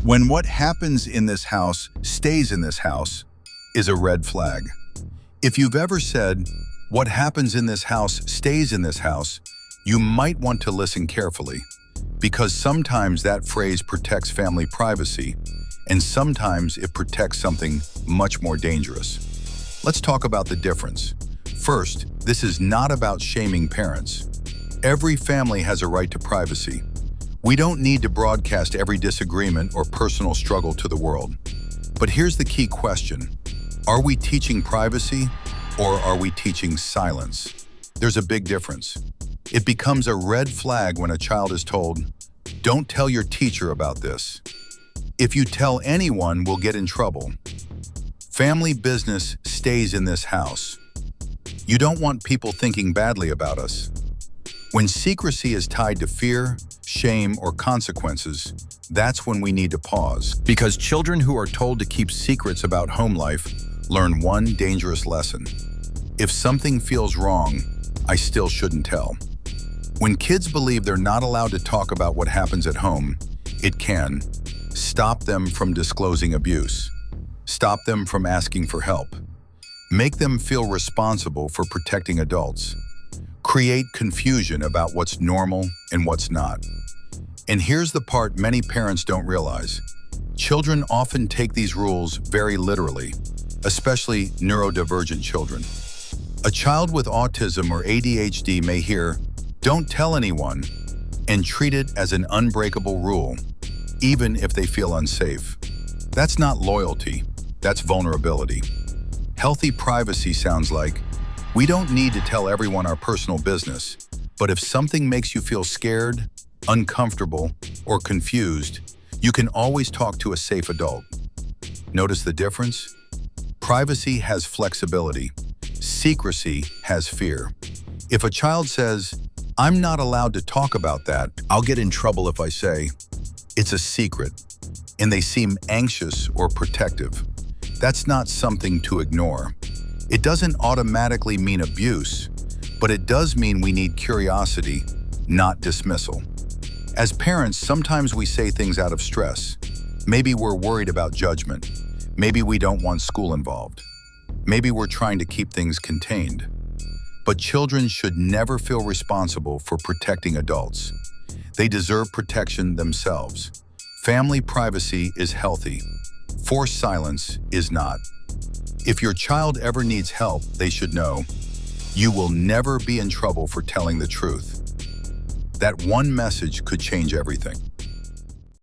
When what happens in this house stays in this house is a red flag. If you've ever said, "What happens in this house stays in this house," you might want to listen carefully, because sometimes that phrase protects family privacy, and sometimes it protects something much more dangerous. Let's talk about the difference. First, this is not about shaming parents. Every family has a right to privacy. We don't need to broadcast every disagreement or personal struggle to the world. But here's the key question. Are we teaching privacy or are we teaching silence? There's a big difference. It becomes a red flag when a child is told, "Don't tell your teacher about this. If you tell anyone, we'll get in trouble." Family business stays in this house. You don't want people thinking badly about us. When secrecy is tied to fear, shame, or consequences, that's when we need to pause. Because children who are told to keep secrets about home life learn one dangerous lesson. If something feels wrong, I still shouldn't tell. When kids believe they're not allowed to talk about what happens at home, it can stop them from disclosing abuse, stop them from asking for help, make them feel responsible for protecting adults, create confusion about what's normal and what's not. And here's the part many parents don't realize. Children often take these rules very literally, especially neurodivergent children. A child with autism or ADHD may hear, "Don't tell anyone," and treat it as an unbreakable rule, even if they feel unsafe. That's not loyalty, that's vulnerability. Healthy privacy sounds like, we don't need to tell everyone our personal business, but if something makes you feel scared, uncomfortable, or confused, you can always talk to a safe adult. Notice the difference? Privacy has flexibility. Secrecy has fear. If a child says, "I'm not allowed to talk about that, I'll get in trouble if I say," it's a secret, and they seem anxious or protective, that's not something to ignore. It doesn't automatically mean abuse, but it does mean we need curiosity, not dismissal. As parents, sometimes we say things out of stress. Maybe we're worried about judgment. Maybe we don't want school involved. Maybe we're trying to keep things contained. But children should never feel responsible for protecting adults. They deserve protection themselves. Family privacy is healthy. Forced silence is not. If your child ever needs help, they should know, you will never be in trouble for telling the truth. That one message could change everything.